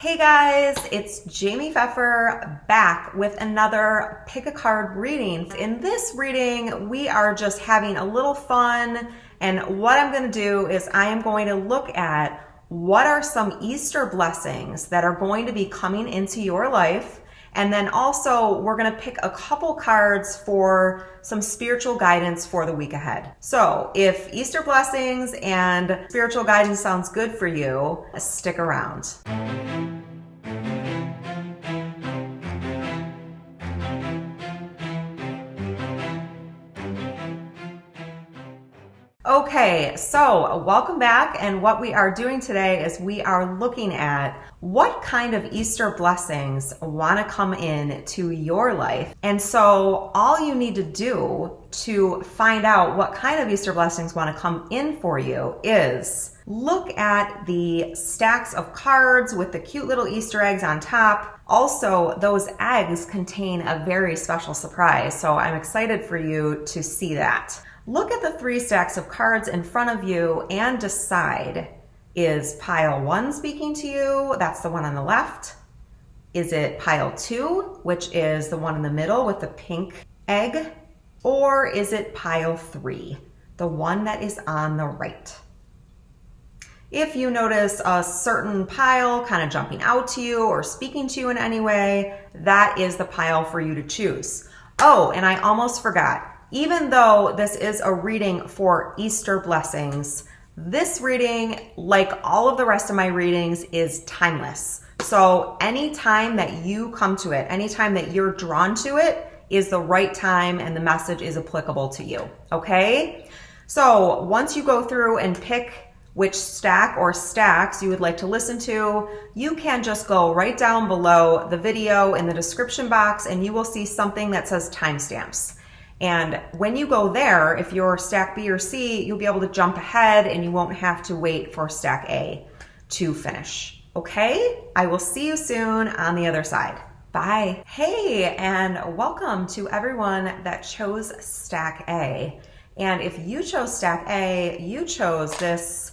Hey guys, it's Jaime Pfeffer back with another pick a card reading. In this reading, we are just having a little fun, and what I'm going to do is I am going to look at what are some Easter blessings that are going to be coming into your life. And then also we're going to pick a couple cards for some spiritual guidance for the week ahead. So if Easter blessings and spiritual guidance sounds good for you, stick around. Okay, so welcome back, and what we are doing today is we are looking at what kind of Easter blessings want to come in to your life. And so all you need to do to find out what kind of Easter blessings want to come in for you is look at the stacks of cards with the cute little Easter eggs on top. Also, those eggs contain a very special surprise, so I'm excited for you to see that. Look at the 3 stacks of cards in front of you and decide, is pile 1 speaking to you? That's the one on the left. Is it pile 2, which is the one in the middle with the pink egg? Or is it pile 3, the one that is on the right? If you notice a certain pile kind of jumping out to you or speaking to you in any way, that is the pile for you to choose. Oh, and I almost forgot. Even though this is a reading for Easter blessings, this reading, like all of the rest of my readings, is timeless. So anytime that you come to it, anytime that you're drawn to it, is the right time and the message is applicable to you, okay? So once you go through and pick which stack or stacks you would like to listen to, you can just go right down below the video in the description box and you will see something that says timestamps. And when you go there, if you're stack B or C, you'll be able to jump ahead and you won't have to wait for stack A to finish. Okay? I will see you soon on the other side. Bye. Hey, and welcome to everyone that chose stack A. And if you chose stack A, you chose this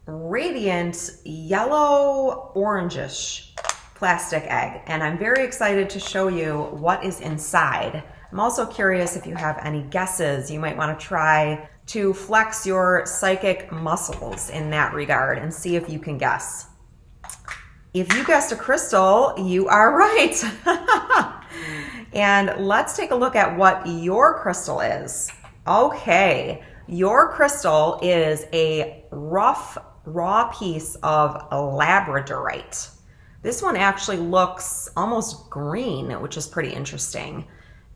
radiant yellow orangish plastic egg. And I'm very excited to show you what is inside. I'm also curious if you have any guesses. You might want to try to flex your psychic muscles in that regard and see if you can guess. If you guessed a crystal, you are right. And let's take a look at what your crystal is. Okay, your crystal is a rough, raw piece of labradorite. This one actually looks almost green, which is pretty interesting.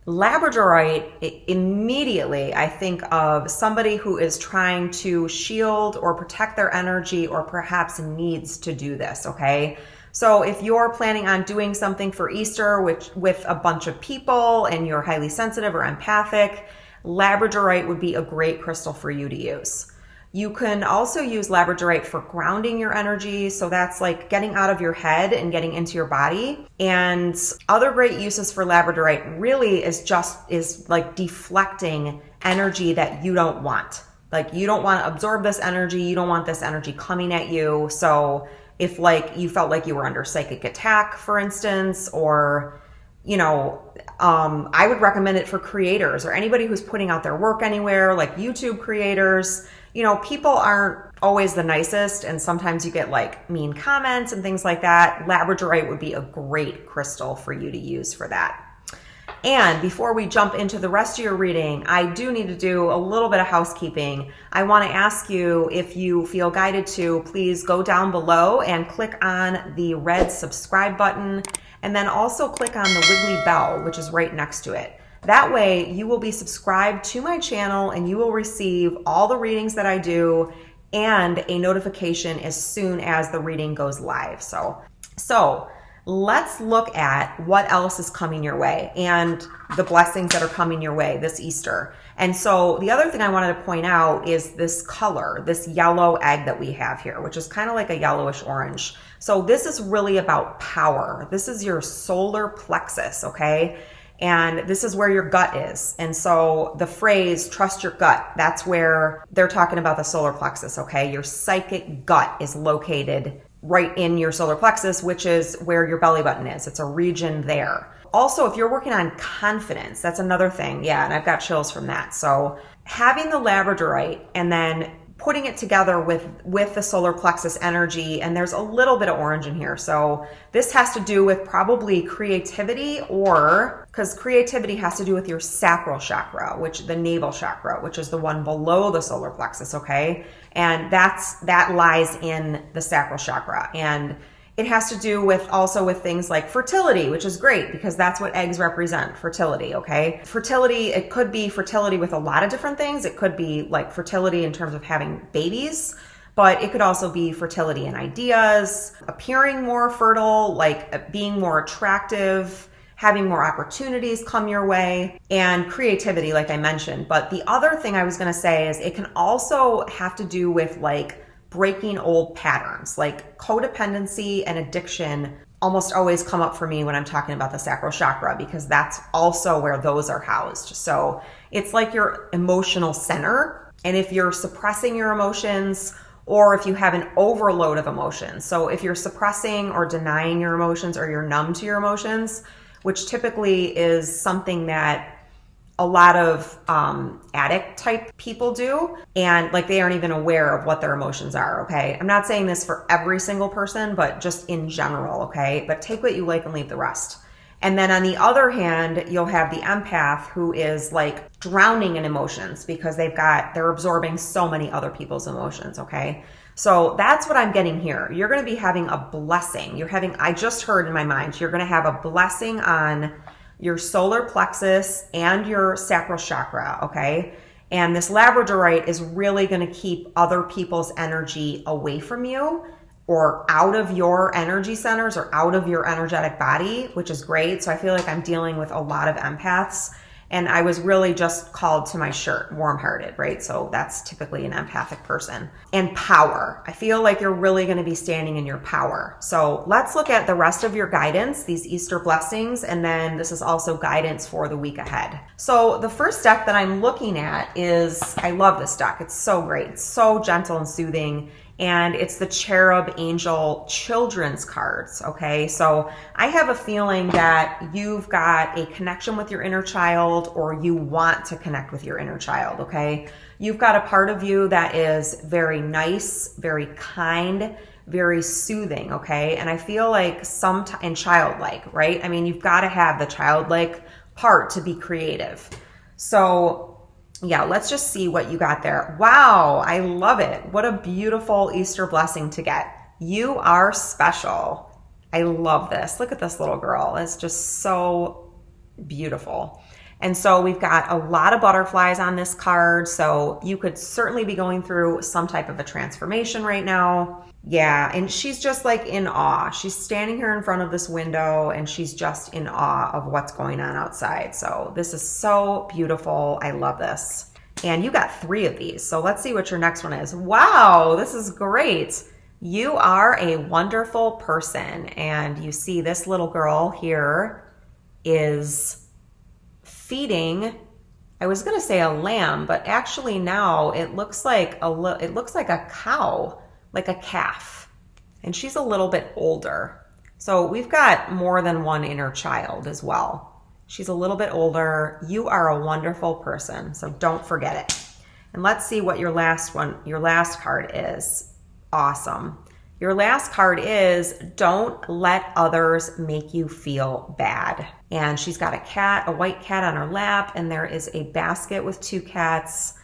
Labradorite, immediately I think of somebody who is trying to shield or protect their energy or perhaps needs to do this, okay? So if you're planning on doing something for Easter with a bunch of people and you're highly sensitive or empathic, labradorite would be a great crystal for you to use. You can also use labradorite for grounding your energy. So that's like getting out of your head and getting into your body. And other great uses for labradorite really is like deflecting energy that you don't want. Like you don't want to absorb this energy. You don't want this energy coming at you. So if like you felt like you were under psychic attack, for instance, or I would recommend it for creators or anybody who's putting out their work anywhere, like YouTube creators. People aren't always the nicest, and sometimes you get like mean comments and things like that. Labradorite would be a great crystal for you to use for that. And before we jump into the rest of your reading, I do need to do a little bit of housekeeping. I want to ask you, if you feel guided to, please go down below and click on the red subscribe button, and then also click on the wiggly bell, which is right next to it. That way you will be subscribed to my channel and you will receive all the readings that I do and a notification as soon as the reading goes live. So let's look at what else is coming your way and the blessings that are coming your way this Easter. And so the other thing I wanted to point out is this color, this yellow egg that we have here, which is kind of like a yellowish orange. So this is really about power. This is your solar plexus, okay? And this is where your gut is. And so the phrase, trust your gut, that's where they're talking about the solar plexus, okay? Your psychic gut is located right in your solar plexus, which is where your belly button is. It's a region there. Also, if you're working on confidence, that's another thing. Yeah, and I've got chills from that. So having the labradorite and then putting it together with the solar plexus energy, and there's a little bit of orange in here. So this has to do with probably creativity, or because creativity has to do with your sacral chakra, which the navel chakra, which is the one below the solar plexus, okay? And that lies in the sacral chakra. And it has to do with also with things like fertility, which is great because that's what eggs represent, fertility, okay? Fertility, it could be fertility with a lot of different things. It could be like fertility in terms of having babies, but it could also be fertility in ideas, appearing more fertile, like being more attractive, having more opportunities come your way, and creativity, like I mentioned. But the other thing I was gonna say is it can also have to do with like breaking old patterns, like codependency and addiction almost always come up for me when I'm talking about the sacral chakra, because that's also where those are housed. So it's like your emotional center. And if you're suppressing your emotions, or if you have an overload of emotions, so if you're suppressing or denying your emotions, or you're numb to your emotions, which typically is something that a lot of addict type people do, and like they aren't even aware of what their emotions are, okay? I'm not saying this for every single person, but just in general, okay? But take what you like and leave the rest. And then on the other hand, you'll have the empath who is like drowning in emotions because they're absorbing so many other people's emotions, okay? So that's what I'm getting here. You're going to be having a blessing. I just heard in my mind, you're going to have a blessing on your solar plexus and your sacral chakra, okay? And this labradorite is really going to keep other people's energy away from you, or out of your energy centers, or out of your energetic body, which is great. So I feel like I'm dealing with a lot of empaths, and I was really just called to my shirt, warm-hearted, right? So that's typically an empathic person. And power. I feel like you're really going to be standing in your power. So let's look at the rest of your guidance, these Easter blessings, and then this is also guidance for the week ahead. So the first deck that I'm looking at is, I love this deck. It's so great. It's so gentle and soothing. And it's the Cherub Angel Children's cards, okay? So I have a feeling that you've got a connection with your inner child, or you want to connect with your inner child, okay? You've got a part of you that is very nice, very kind, very soothing, okay? And I feel like and childlike, right? I mean, you've got to have the childlike part to be creative. So yeah, let's just see what you got there. Wow, I love it. What a beautiful Easter blessing to get. You are special. I love this. Look at this little girl. It's just so beautiful. And so we've got a lot of butterflies on this card. So you could certainly be going through some type of a transformation right now. Yeah, and she's just like in awe. She's standing here in front of this window and she's just in awe of what's going on outside. So this is so beautiful. I love this. And you got 3 of these. So let's see what your next one is. Wow, this is great. You are a wonderful person. And you see this little girl here is feeding, I was going to say a lamb, but actually now it looks like a cow, like a calf, and she's a little bit older. So we've got more than one inner child as well. She's a little bit older. You are a wonderful person, so don't forget it. And let's see what your last card is. Awesome. Your last card is, don't let others make you feel bad. And she's got a white cat on her lap, and there is a basket with 2 cats,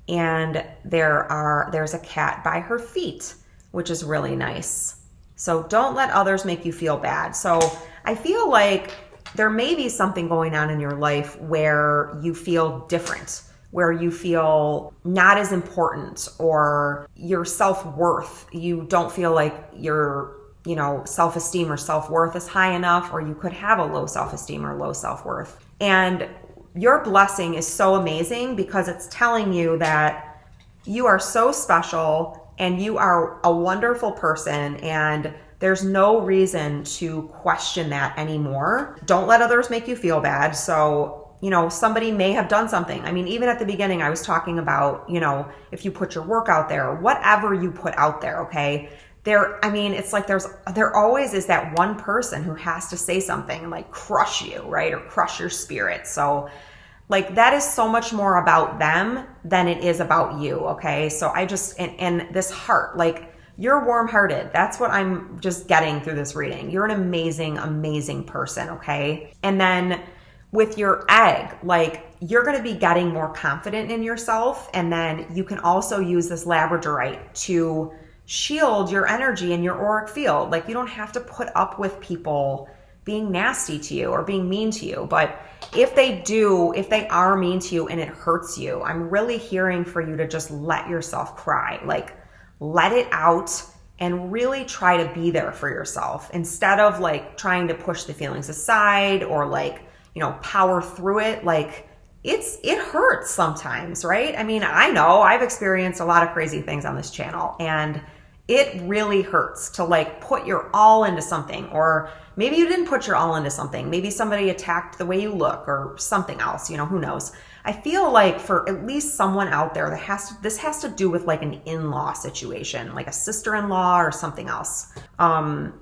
and there's a cat by her feet, which is really nice. So don't let others make you feel bad. So I feel like there may be something going on in your life where you feel different, where you feel not as important, or your self-worth, you don't feel like your self-esteem or self-worth is high enough, or you could have a low self-esteem or low self-worth. And your blessing is so amazing because it's telling you that you are so special and you are a wonderful person, and there's no reason to question that anymore. Don't let others make you feel bad. So somebody may have done something. I mean, even at the beginning, I was talking about, if you put your work out there, whatever you put out there, okay, it's like there always is that one person who has to say something and like crush you, right? Or crush your spirit. So like that is so much more about them than it is about you, okay? So I just, and this heart, like you're warm-hearted. That's what I'm just getting through this reading. You're an amazing, amazing person, okay? And then with your egg, like you're going to be getting more confident in yourself. And then you can also use this labradorite to shield your energy in your auric field. Like you don't have to put up with people being nasty to you or being mean to you. But if they are mean to you and it hurts you, I'm really hearing for you to just let yourself cry. Like let it out and really try to be there for yourself instead of like trying to push the feelings aside or like, power through it. Like it hurts sometimes, right? I mean, I know I've experienced a lot of crazy things on this channel and it really hurts to like put your all into something, or maybe you didn't put your all into something. Maybe somebody attacked the way you look or something else, who knows? I feel like for at least someone out there this has to do with like an in-law situation, like a sister-in-law or something else.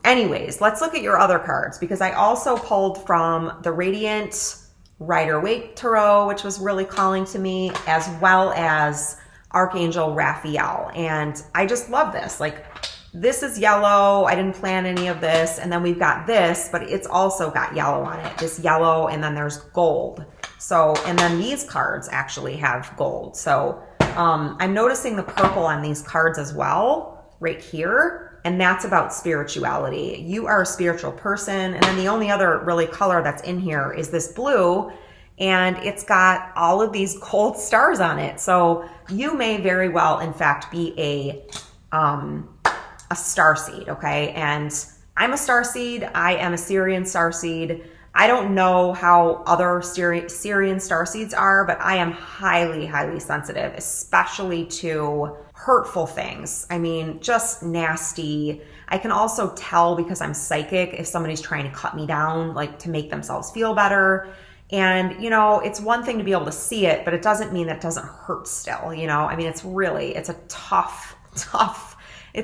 Anyways, let's look at your other cards because I also pulled from the Radiant Rider-Waite Tarot, which was really calling to me, as well as Archangel Raphael. And I just love this. Like this is yellow. I didn't plan any of this. And then we've got this, but it's also got yellow on it. This yellow, and then there's gold. So, and then these cards actually have gold. So I'm noticing the purple on these cards as well, right here. And that's about spirituality. You are a spiritual person. And then the only other really color that's in here is this blue. And it's got all of these gold stars on it. So you may very well, in fact, be a starseed, okay? And I'm a starseed. I am a Syrian starseed. I don't know how other Syrian starseeds are, but I am highly, highly sensitive, especially to hurtful things. I mean, just nasty. I can also tell because I'm psychic if somebody's trying to cut me down, like to make themselves feel better. And, it's one thing to be able to see it, but it doesn't mean that it doesn't hurt still, I mean, it's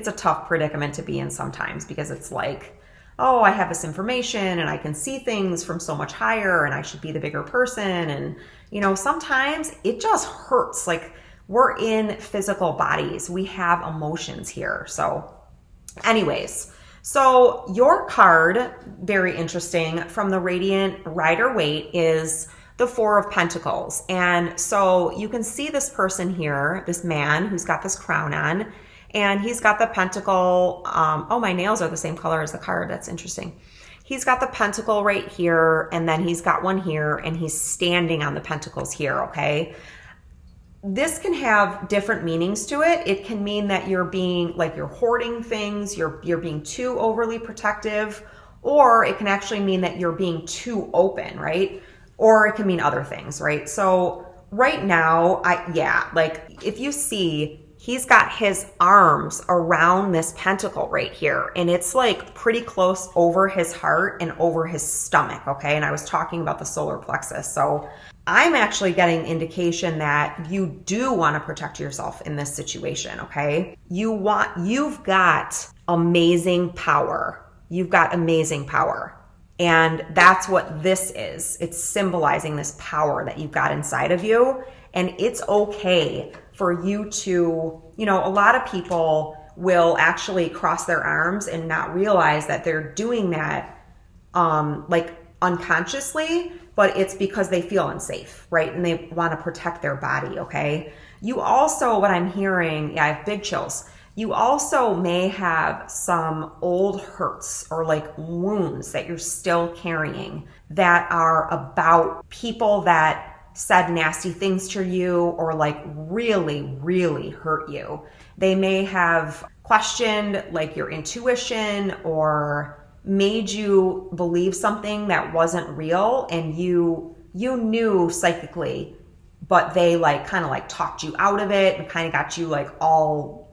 a tough predicament to be in sometimes because it's like, oh, I have this information and I can see things from so much higher and I should be the bigger person. And, sometimes it just hurts. Like we're in physical bodies. We have emotions here. So anyways, so your card, very interesting, from the Radiant Rider-Waite is the Four of Pentacles. And so you can see this person here, this man who's got this crown on, and he's got the pentacle. Oh, my nails are the same color as the card. That's interesting. He's got the pentacle right here, and then he's got one here, and he's standing on the pentacles here, okay? This can have different meanings to it. It can mean that you're being, like you're hoarding things, you're being too overly protective, or it can actually mean that you're being too open, right? Or it can mean other things, right? So right now, like if you see, he's got his arms around this pentacle right here, and it's like pretty close over his heart and over his stomach, okay? And I was talking about the solar plexus. So I'm actually getting indication that you do want to protect yourself in this situation, okay? You've got amazing power. You've got amazing power. And that's what this is. It's symbolizing this power that you've got inside of you. And it's okay for you to, a lot of people will actually cross their arms and not realize that they're doing that like unconsciously, but it's because they feel unsafe, right? And they want to protect their body, okay? You also, what I'm hearing, I have big chills. You also may have some old hurts or like wounds that you're still carrying that are about people that said nasty things to you or like really, really hurt you. They may have questioned like your intuition or made you believe something that wasn't real, and you knew psychically, but they like kind of like talked you out of it and kind of got you like all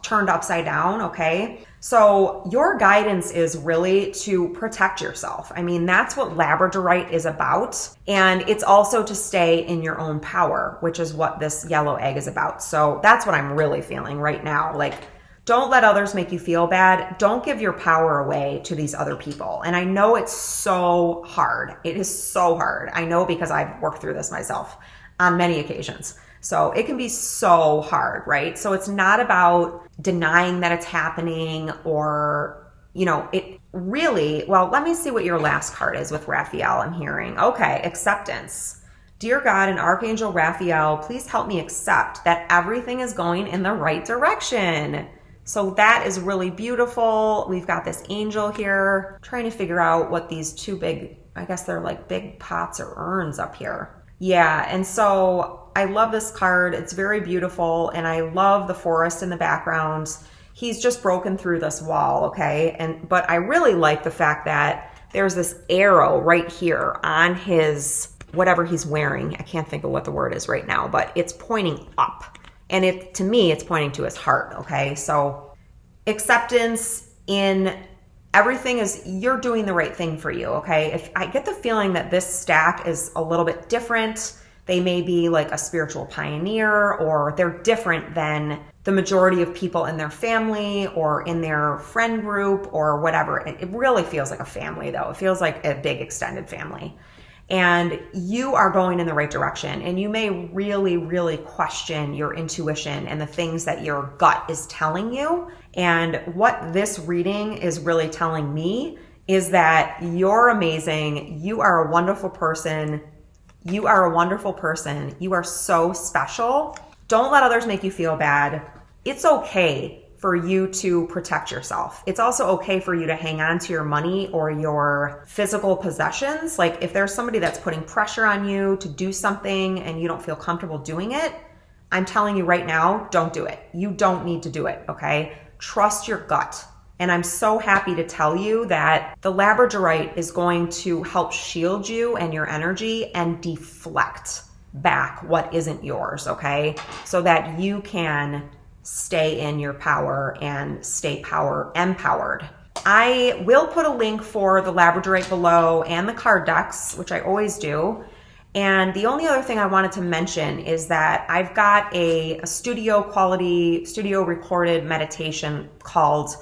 turned upside down, okay? So your guidance is really to protect yourself. I mean, that's what labradorite is about. And it's also to stay in your own power, which is what this yellow egg is about. So that's what I'm really feeling right now. Like Don't let others make you feel bad. Don't give your power away to these other people. And I know it's so hard. It is so hard. I know because I've worked through this myself on many occasions. So it can be so hard, right? So it's not about denying that it's happening or, it really, well, let me see what your last card is with Raphael. I'm hearing. Okay, acceptance. Dear God and Archangel Raphael, please help me accept that everything is going in the right direction. So that is really beautiful. We've got this angel here trying to figure out what these two big, I guess they're like big pots or urns up here. Yeah, and so I love this card. It's very beautiful, and I love the forest in the background. He's just broken through this wall, okay? But I really like the fact that there's this arrow right here on his, whatever he's wearing. I can't think of what the word is right now, but it's pointing up. And to me, it's pointing to his heart, okay? So acceptance in everything is, you're doing the right thing for you, okay? If I get the feeling that this stack is a little bit different, they may be like a spiritual pioneer, or they're different than the majority of people in their family or in their friend group or whatever. It really feels like a family though. It feels like a big extended family. And you are going in the right direction. And you may really, really question your intuition and the things that your gut is telling you. And what this reading is really telling me is that you're amazing. You are a wonderful person. You are a wonderful person. You are so special. Don't let others make you feel bad. It's okay for you to protect yourself. It's also okay for you to hang on to your money or your physical possessions. Like if there's somebody that's putting pressure on you to do something and you don't feel comfortable doing it, I'm telling you right now, don't do it. You don't need to do it, okay? Trust your gut. And I'm so happy to tell you that the labradorite is going to help shield you and your energy and deflect back what isn't yours, okay? So that you can stay in your power and stay empowered. I will put a link for the labradorite below and the card decks, which I always do. And the only other thing I wanted to mention is that I've got a studio recorded meditation called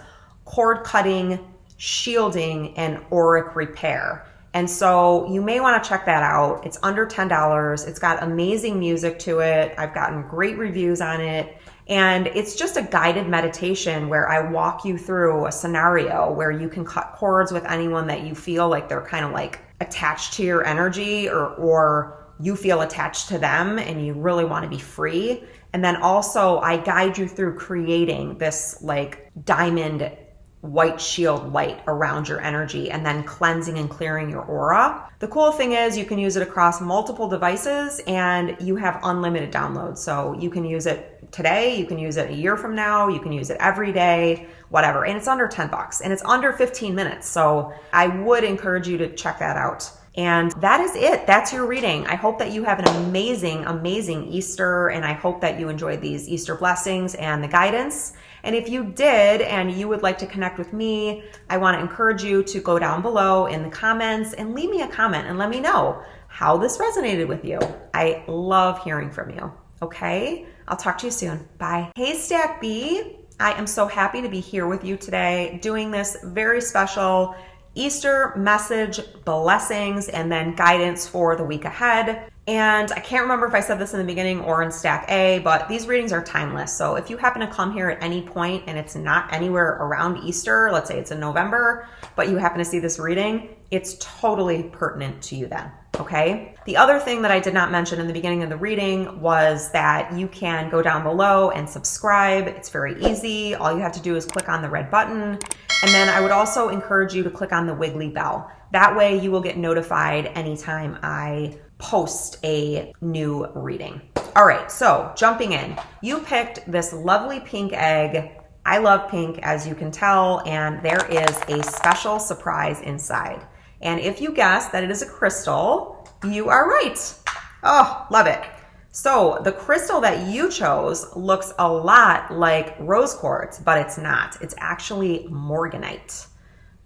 Cord Cutting, Shielding, and Auric Repair. And so you may want to check that out. It's under $10. It's got amazing music to it. I've gotten great reviews on it. And it's just a guided meditation where I walk you through a scenario where you can cut cords with anyone that you feel like they're kind of like attached to your energy, or you feel attached to them and you really want to be free. And then also I guide you through creating this like diamond white shield light around your energy and then cleansing and clearing your aura. The cool thing is you can use it across multiple devices and you have unlimited downloads. So you can use it today, you can use it a year from now, you can use it every day, whatever. And it's under $10 and it's under 15 minutes. So I would encourage you to check that out. And that is it. That's your reading. I hope that you have an amazing, amazing Easter, and I hope that you enjoyed these Easter blessings and the guidance. And if you did and you would like to connect with me, I want to encourage you to go down below in the comments and leave me a comment and let me know how this resonated with you. I love hearing from you. Okay? I'll talk to you soon. Bye. Hey, Stack B. I am so happy to be here with you today doing this very special Easter message, blessings, and then guidance for the week ahead. And I can't remember if I said this in the beginning or in Stack A, but these readings are timeless. So if you happen to come here at any point and it's not anywhere around Easter, let's say it's in November, but you happen to see this reading, it's totally pertinent to you then. Okay. The other thing that I did not mention in the beginning of the reading was that you can go down below and subscribe. It's very easy. All you have to do is click on the red button. And then I would also encourage you to click on the wiggly bell. That way you will get notified anytime I post a new reading. All right, so jumping in, you picked this lovely pink egg. I love pink, as you can tell, and there is a special surprise inside. And if you guess that it is a crystal, you are right. Oh, love it. So the crystal that you chose looks a lot like rose quartz, but it's not. It's actually morganite.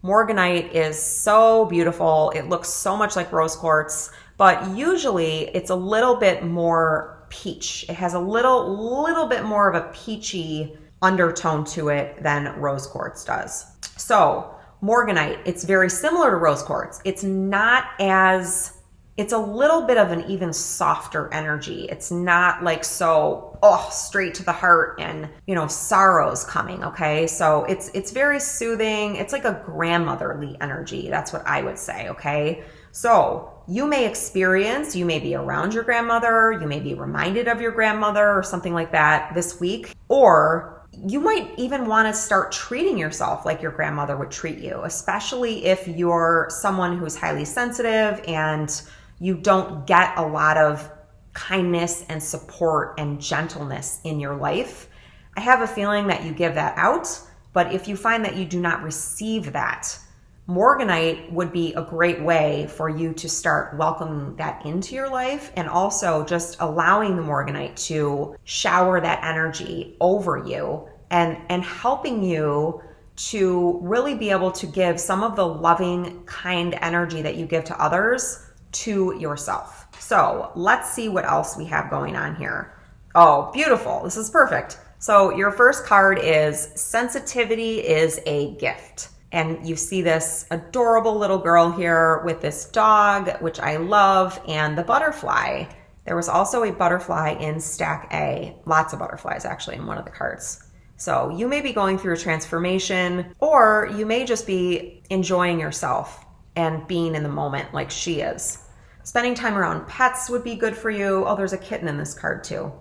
Morganite is so beautiful. It looks so much like rose quartz, but usually it's a little bit more peach. It has a little bit more of a peachy undertone to it than rose quartz does. So morganite, it's very similar to rose quartz. It's a little bit of an even softer energy. It's not like so, straight to the heart and, sorrow's coming, okay? So it's very soothing. It's like a grandmotherly energy. That's what I would say, okay? So you may be around your grandmother, you may be reminded of your grandmother or something like that this week, or you might even want to start treating yourself like your grandmother would treat you, especially if you're someone who's highly sensitive and you don't get a lot of kindness and support and gentleness in your life. I have a feeling that you give that out, but if you find that you do not receive that, morganite would be a great way for you to start welcoming that into your life, and also just allowing the morganite to shower that energy over you and helping you to really be able to give some of the loving, kind energy that you give to others to yourself. So let's see what else we have going on here. Oh, beautiful. This is perfect. So your first card is sensitivity is a gift. And you see this adorable little girl here with this dog, which I love, and the butterfly. There was also a butterfly in stack A. Lots of butterflies actually in one of the cards. So you may be going through a transformation, or you may just be enjoying yourself and being in the moment like she is. Spending time around pets would be good for you. Oh, there's a kitten in this card too.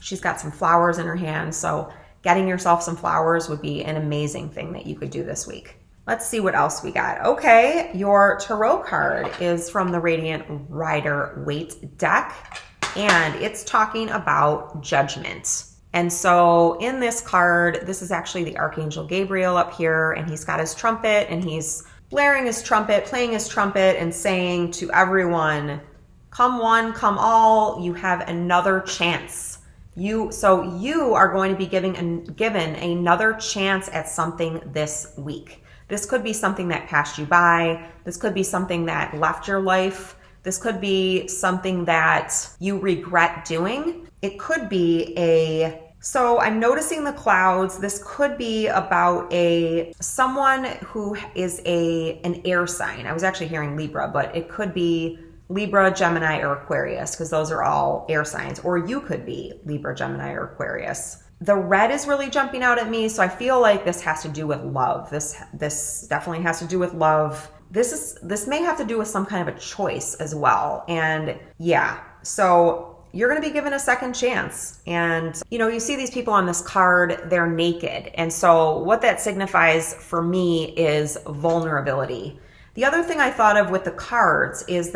She's got some flowers in her hand, so getting yourself some flowers would be an amazing thing that you could do this week. Let's see what else we got. Okay, your tarot card is from the Radiant Rider Waite deck, and it's talking about judgment. And so in this card, this is actually the Archangel Gabriel up here, and he's got his trumpet, and he's blaring his trumpet, playing his trumpet, and saying to everyone, come one, come all, you have another chance. You are going to be given another chance at something this week. This could be something that passed you by. This could be something that left your life. This could be something that you regret doing. It could be so I'm noticing the clouds. This could be about someone who is an air sign. I was actually hearing Libra, but it could be Libra, Gemini, or Aquarius, because those are all air signs. Or you could be Libra, Gemini, or Aquarius. The red is really jumping out at me, so I feel like this has to do with love. This definitely has to do with love. This may have to do with some kind of a choice as well. And yeah, so you're going to be given a second chance. And, you see these people on this card, they're naked. And so what that signifies for me is vulnerability. The other thing I thought of with the cards with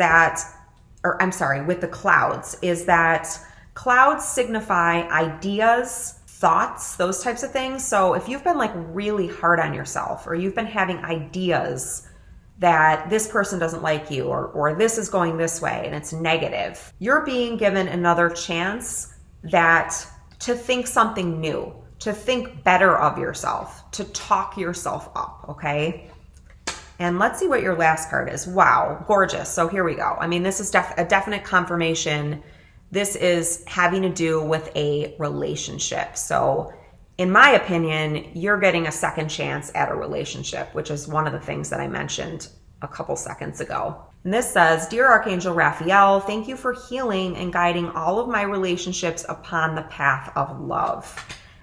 the clouds, is that clouds signify ideas, thoughts, those types of things. So if you've been really hard on yourself, or you've been having ideas that this person doesn't like you, or this is going this way and it's negative, you're being given another chance to think something new, to think better of yourself, to talk yourself up, okay? And let's see what your last card is. Wow, gorgeous. So here we go. I mean, this is a definite confirmation. This is having to do with a relationship. So in my opinion, you're getting a second chance at a relationship, which is one of the things that I mentioned a couple seconds ago. And this says, Dear Archangel Raphael, thank you for healing and guiding all of my relationships upon the path of love.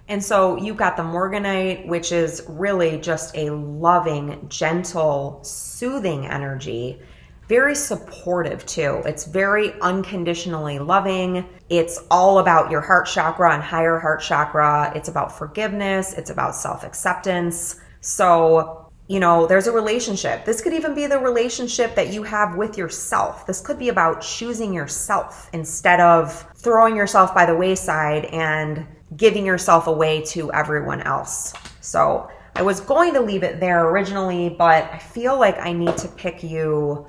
And so you've got the morganite, which is really just a loving, gentle, soothing energy. Very supportive too. It's very unconditionally loving. It's all about your heart chakra and higher heart chakra. It's about forgiveness. It's about self-acceptance. So, there's a relationship. This could even be the relationship that you have with yourself. This could be about choosing yourself instead of throwing yourself by the wayside and giving yourself away to everyone else. So I was going to leave it there originally, but I feel like I need to pick you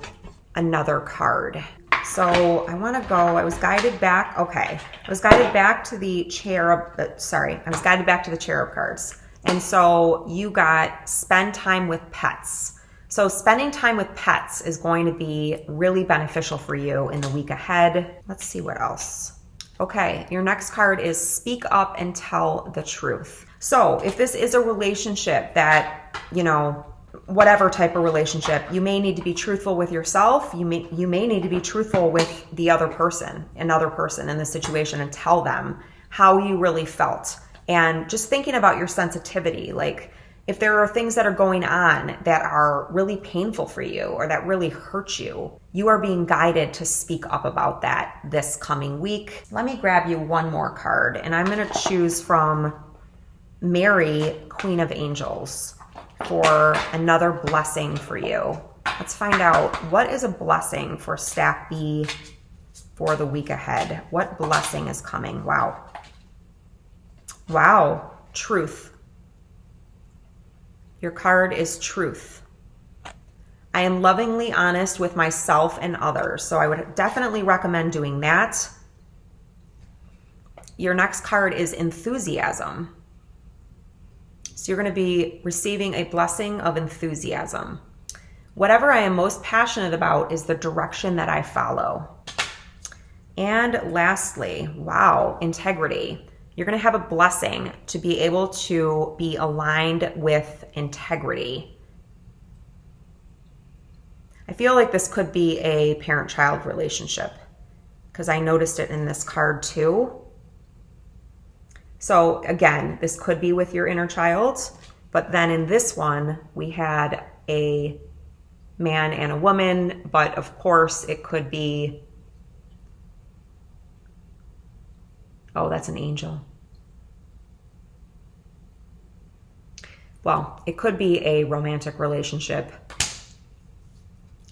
another card. So I want to go, I was guided back. Okay. I was guided back to the Cherub. I was guided back to the Cherub cards. And so you got spend time with pets. So spending time with pets is going to be really beneficial for you in the week ahead. Let's see what else. Okay. Your next card is speak up and tell the truth. So if this is a relationship that, you know, whatever type of relationship, you may need to be truthful with yourself. You may need to be truthful with the other person, another person in the situation, and tell them how you really felt. And just thinking about your sensitivity, like if there are things that are going on that are really painful for you or that really hurt you, you are being guided to speak up about that this coming week. Let me grab you one more card, and I'm going to choose from Mary, Queen of Angels, for another blessing for you. Let's find out, what is a blessing for Stack B for the week ahead? What blessing is coming? Wow. Wow. Truth. Your card is truth. I am lovingly honest with myself and others. So I would definitely recommend doing that. Your next card is enthusiasm. So you're going to be receiving a blessing of enthusiasm. Whatever I am most passionate about is the direction that I follow. And lastly, wow, integrity. You're going to have a blessing to be able to be aligned with integrity. I feel like this could be a parent-child relationship because I noticed it in this card too. So again, this could be with your inner child, but then in this one, we had a man and a woman, but of course it could be, oh, that's an angel. Well, it could be a romantic relationship.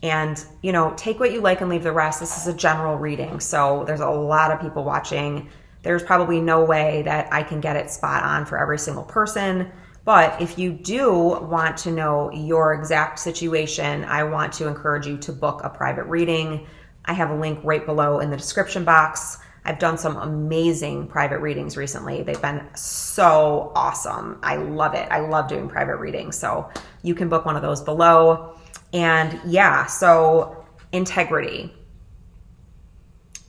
And, you know, take what you like and leave the rest. This is a general reading, so there's a lot of people watching. There's probably no way that I can get it spot on for every single person. But if you do want to know your exact situation, I want to encourage you to book a private reading. I have a link right below in the description box. I've done some amazing private readings recently. They've been so awesome. I love it. I love doing private readings. So you can book one of those below. And yeah, so integrity.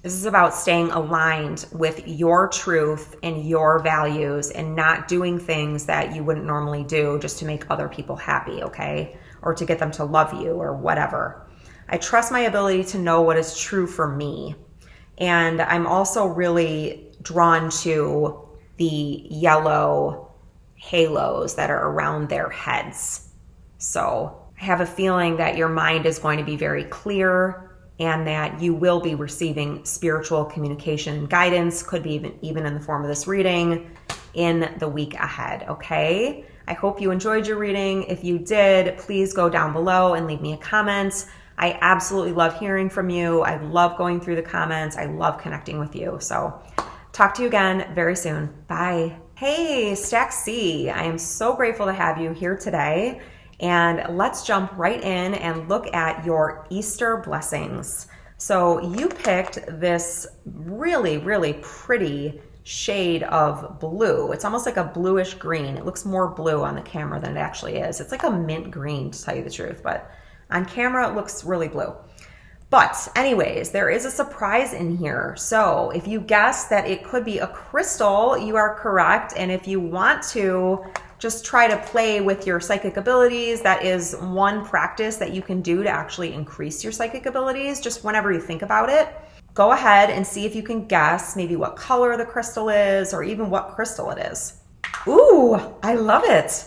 This is about staying aligned with your truth and your values and not doing things that you wouldn't normally do just to make other people happy, okay? Or to get them to love you or whatever. I trust my ability to know what is true for me. And I'm also really drawn to the yellow halos that are around their heads. So I have a feeling that your mind is going to be very clear and that you will be receiving spiritual communication and guidance, could be even in the form of this reading, in the week ahead, okay? I hope you enjoyed your reading. If you did, please go down below and leave me a comment. I absolutely love hearing from you. I love going through the comments. I love connecting with you. So talk to you again very soon. Bye. Hey, Stack C. I am so grateful to have you here today. And let's jump right in and look at your Easter blessings. So you picked this really, really pretty shade of blue. It's almost like a bluish green. It looks more blue on the camera than it actually is. It's like a mint green, to tell you the truth, but on camera it looks really blue. But anyways, there is a surprise in here. So if you guessed that it could be a crystal, you are correct. And if you want to just try to play with your psychic abilities, that is one practice that you can do to actually increase your psychic abilities, just whenever you think about it. Go ahead and see if you can guess maybe what color the crystal is or even what crystal it is. Ooh, I love it.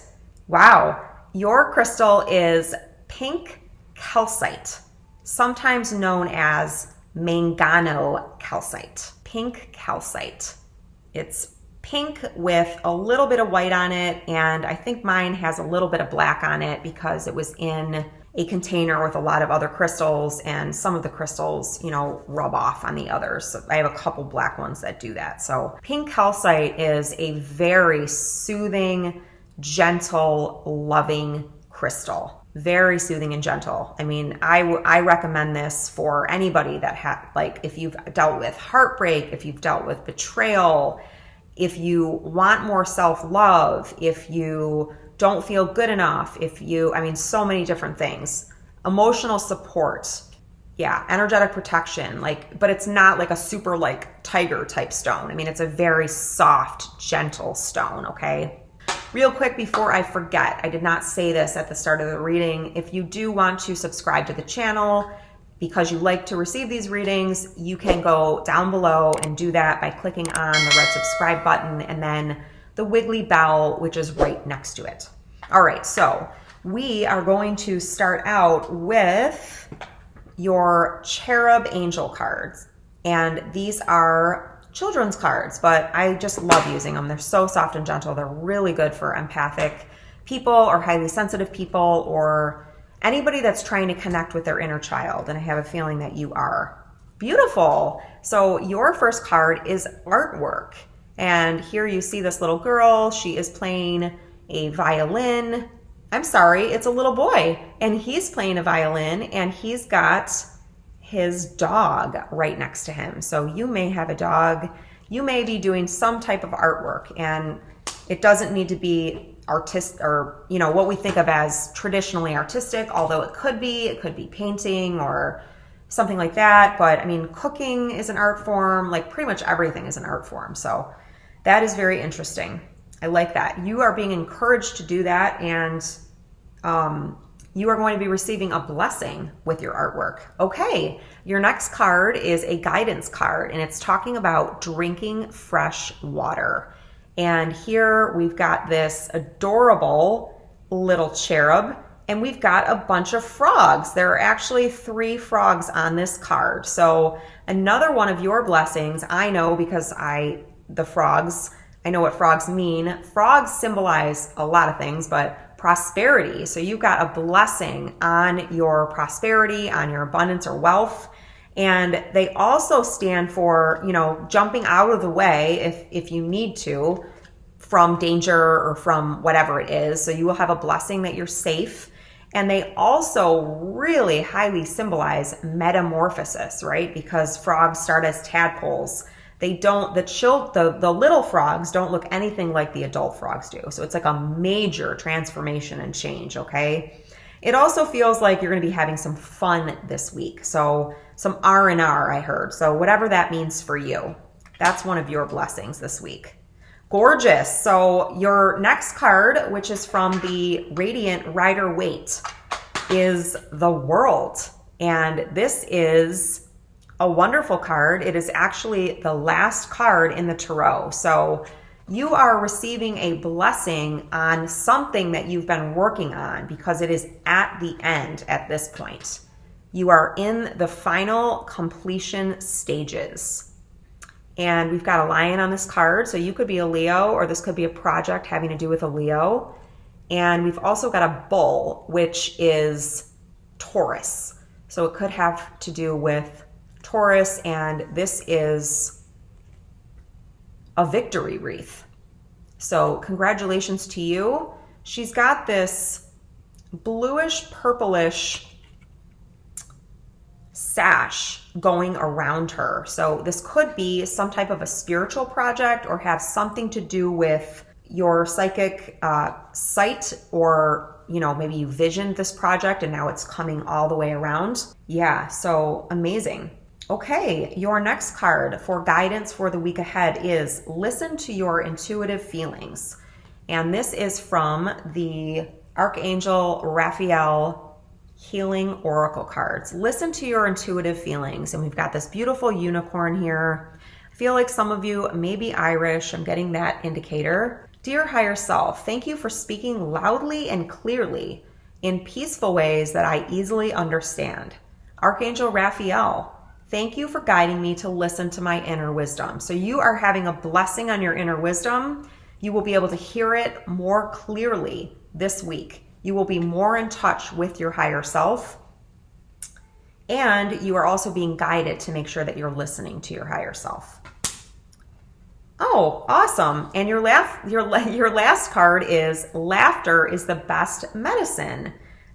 Wow. Your crystal is pink calcite, sometimes known as mangano calcite. Pink calcite. It's pink with a little bit of white on it, and I think mine has a little bit of black on it because it was in a container with a lot of other crystals, and some of the crystals, you know, rub off on the others. So I have a couple black ones that do that. So pink calcite is a very soothing, gentle, loving crystal. Very soothing and gentle. I mean, I recommend this for anybody that like if you've dealt with heartbreak, if you've dealt with betrayal, if you want more self-love, if you don't feel good enough, I mean, so many different things. Emotional support. Yeah, energetic protection, but it's not like a super tiger type stone. I mean, it's a very soft, gentle stone, okay? Real quick before I forget, I did not say this at the start of the reading. If you do want to subscribe to the channel because you like to receive these readings, you can go down below and do that by clicking on the red subscribe button and then the wiggly bell, which is right next to it. All right, so we are going to start out with your Cherub angel cards. And these are children's cards, but I just love using them. They're so soft and gentle. They're really good for empathic people or highly sensitive people or anybody that's trying to connect with their inner child. And I have a feeling that you are. Beautiful. So your first card is artwork. And here you see this little girl. She is playing a violin. I'm sorry, it's a little boy. And he's playing a violin and he's got his dog right next to him. So you may have a dog, you may be doing some type of artwork, and it doesn't need to be artist or, you know, what we think of as traditionally artistic, although it could be painting or something like that. But I mean, cooking is an art form, like pretty much everything is an art form. So that is very interesting. I like that. You are being encouraged to do that, and you are going to be receiving a blessing with your artwork. Okay, your next card is a guidance card, and it's talking about drinking fresh water. And here we've got this adorable little cherub, and we've got a bunch of frogs. There are actually 3 frogs on this card. So another one of your blessings, I know because I know what frogs mean. Frogs symbolize a lot of things, but prosperity. So you've got a blessing on your prosperity, on your abundance or wealth. And they also stand for, you know, jumping out of the way if you need to from danger or from whatever it is. So you will have a blessing that you're safe. And they also really highly symbolize metamorphosis, right? Because frogs start as tadpoles. They don't, the little frogs don't look anything like the adult frogs do. So it's like a major transformation and change, okay? It also feels like you're going to be having some fun this week. So some R&R, I heard. So whatever that means for you, that's one of your blessings this week. Gorgeous. So your next card, which is from the Radiant Rider Waite, is the World. And this is a wonderful card. It is actually the last card in the tarot. So you are receiving a blessing on something that you've been working on because it is at the end at this point. You are in the final completion stages. And we've got a lion on this card. So you could be a Leo, or this could be a project having to do with a Leo. And we've also got a bull, which is Taurus. So it could have to do with Taurus, and this is a victory wreath. So congratulations to you. She's got this bluish purplish sash going around her. So this could be some type of a spiritual project or have something to do with your psychic sight, or, you know, maybe you visioned this project and now it's coming all the way around. Yeah, so amazing. Okay, your next card for guidance for the week ahead is listen to your intuitive feelings. And this is from the Archangel Raphael Healing Oracle cards. Listen to your intuitive feelings. And we've got this beautiful unicorn here. I feel like some of you may be Irish. I'm getting that indicator. Dear higher self, thank you for speaking loudly and clearly in peaceful ways that I easily understand. Archangel Raphael, thank you for guiding me to listen to my inner wisdom. So you are having a blessing on your inner wisdom. You will be able to hear it more clearly this week. You will be more in touch with your higher self. And you are also being guided to make sure that you're listening to your higher self. Oh, awesome. And your last card is laughter is the best medicine.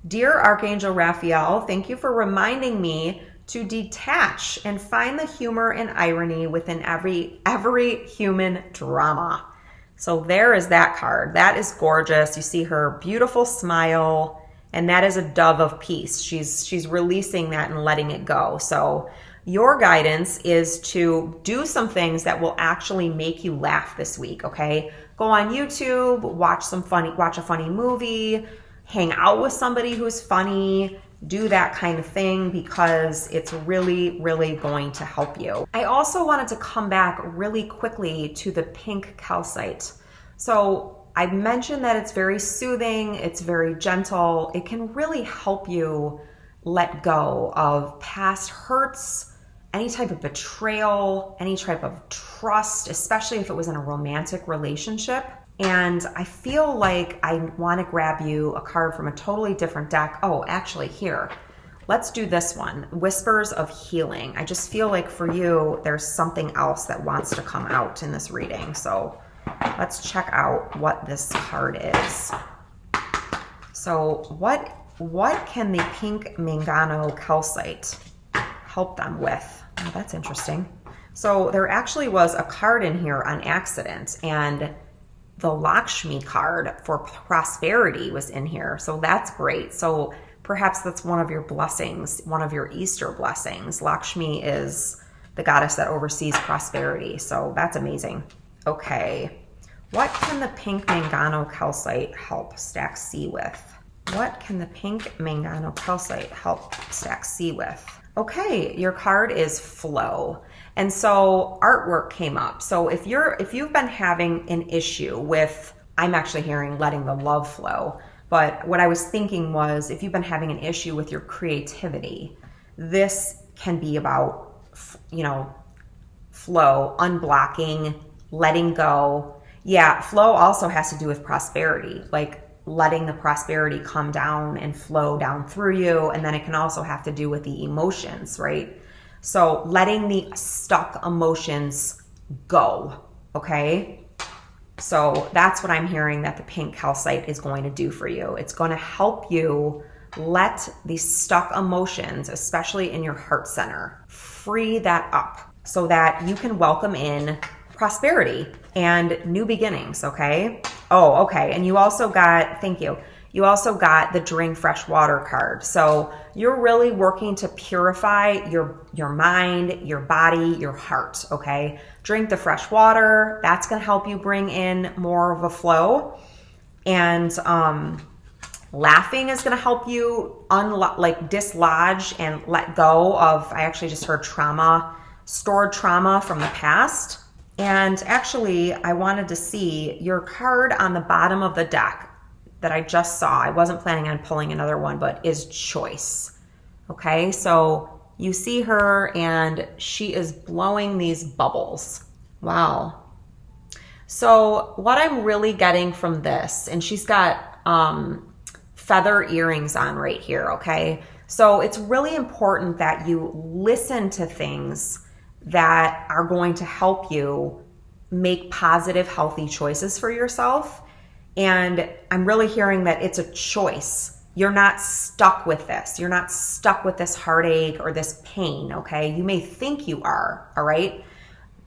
Dear Archangel Raphael, thank you for reminding me to detach and find the humor and irony within every human drama. So there is that card. That is gorgeous. You see her beautiful smile, and that is a dove of peace. She's releasing that and letting it go. So your guidance is to do some things that will actually make you laugh this week, okay? go on YouTube, watch a funny movie, hang out with somebody who's funny, do that kind of thing, because it's really, really going to help you. I also wanted to come back really quickly to the pink calcite. So I mentioned that it's very soothing, it's very gentle. It can really help you let go of past hurts, any type of betrayal, any type of trust, especially if it was in a romantic relationship. And I feel like I want to grab you a card from a totally different deck. Oh, actually, here. Let's do this one, Whispers of Healing. I just feel like for you, there's something else that wants to come out in this reading. So let's check out what this card is. So what can the pink Mangano calcite help them with? Oh, that's interesting. So there actually was a card in here on accident, and the Lakshmi card for prosperity was in here. So that's great. So perhaps that's one of your blessings, one of your Easter blessings. Lakshmi is the goddess that oversees prosperity. So that's amazing. Okay. What can the pink Mangano calcite help stack C with? What can the pink Mangano calcite help stack C with? Okay, your card is flow. And so artwork came up. So if you've been having an issue with, I'm actually hearing letting the love flow, but what I was thinking was if you've been having an issue with your creativity, this can be about, flow, unblocking, letting go. Yeah, flow also has to do with prosperity, like letting the prosperity come down and flow down through you. And then it can also have to do with the emotions, right? So letting the stuck emotions go, okay? So that's what I'm hearing that the pink calcite is going to do for you. It's going to help you let these stuck emotions, especially in your heart center, free that up so that you can welcome in prosperity and new beginnings, okay? Oh, okay. And you also got, thank you. You also got the drink fresh water card. So you're really working to purify your mind, your body, your heart, okay? Drink the fresh water. That's going to help you bring in more of a flow. And laughing is going to help you dislodge and let go of, I actually just heard trauma, stored trauma from the past. And actually, I wanted to see your card on the bottom of the deck that I just saw. I wasn't planning on pulling another one, but is choice. Okay, so you see her and she is blowing these bubbles. Wow. So what I'm really getting from this, and she's got feather earrings on right here, okay? So it's really important that you listen to things that are going to help you make positive, healthy choices for yourself. And I'm really hearing that it's a choice. You're not stuck with this. You're not stuck with this heartache or this pain, okay? You may think you are, all right?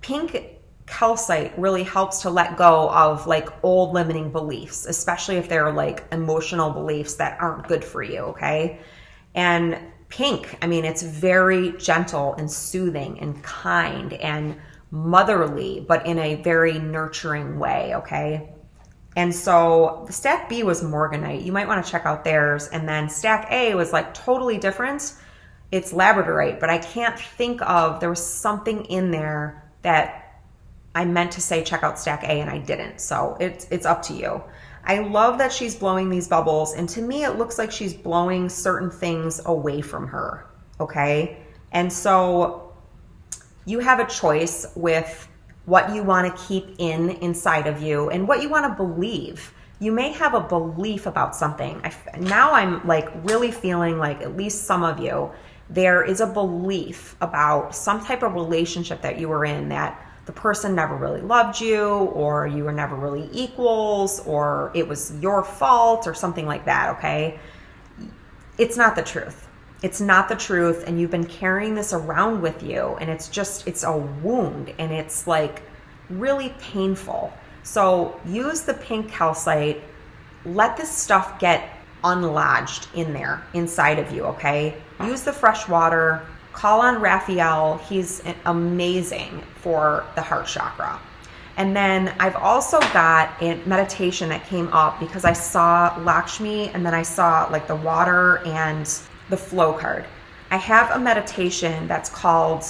Pink calcite really helps to let go of like old limiting beliefs, especially if they're like emotional beliefs that aren't good for you, okay? And pink, I mean, it's very gentle and soothing and kind and motherly, but in a very nurturing way, okay? And so the stack B was Morganite. You might want to check out theirs. And then stack A was like totally different. It's Labradorite, but I can't think of, there was something in there that I meant to say check out stack A and I didn't. So it's up to you. I love that she's blowing these bubbles. And to me, it looks like she's blowing certain things away from her. Okay. And so you have a choice with what you want to keep inside of you and what you want to believe. You may have a belief about something. Now I'm like really feeling like at least some of you, there is a belief about some type of relationship that you were in that the person never really loved you, or you were never really equals, or it was your fault or something like that, okay? It's not the truth. It's not the truth, and you've been carrying this around with you, and it's a wound, and it's like really painful. So use the pink calcite, let this stuff get unlodged in there, inside of you, okay? Use the fresh water, call on Raphael. He's amazing for the heart chakra. And then I've also got a meditation that came up because I saw Lakshmi and then I saw like the water and the flow card. I have a meditation that's called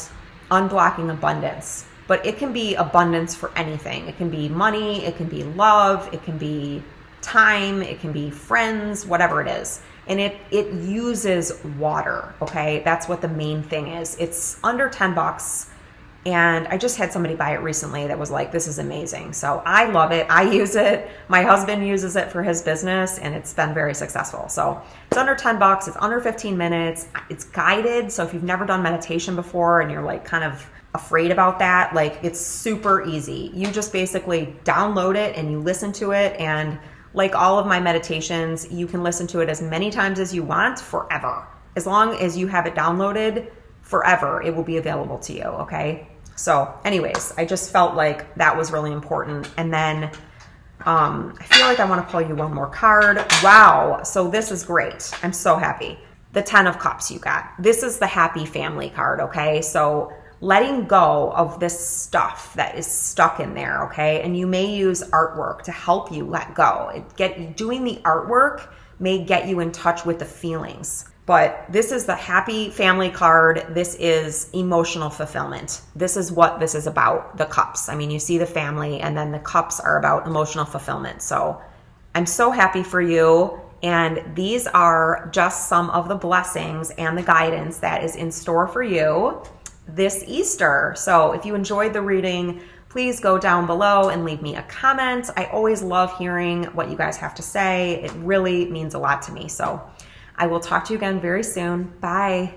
Unblocking Abundance, but it can be abundance for anything. It can be money, it can be love, it can be time, it can be friends, whatever it is. And it uses water, okay? That's what the main thing is. It's under $10. And I just had somebody buy it recently that was like, this is amazing. So I love it. I use it. My husband uses it for his business and it's been very successful. So it's under $10. It's under 15 minutes. It's guided. So if you've never done meditation before and you're like kind of afraid about that, like it's super easy. You just basically download it and you listen to it. And like all of my meditations, you can listen to it as many times as you want forever. As long as you have it downloaded forever, it will be available to you. Okay. So anyways, I just felt like that was really important. And then I feel like I want to pull you one more card. Wow. So this is great. I'm so happy. The 10 of Cups you got. This is the happy family card. Okay. So letting go of this stuff that is stuck in there. Okay. And you may use artwork to help you let go. Doing the artwork may get you in touch with the feelings. But this is the happy family card. This is emotional fulfillment. This is what this is about, the cups. I mean, you see the family and then the cups are about emotional fulfillment. So I'm so happy for you. And these are just some of the blessings and the guidance that is in store for you this Easter. So if you enjoyed the reading, please go down below and leave me a comment. I always love hearing what you guys have to say. It really means a lot to me. So I will talk to you again very soon. Bye.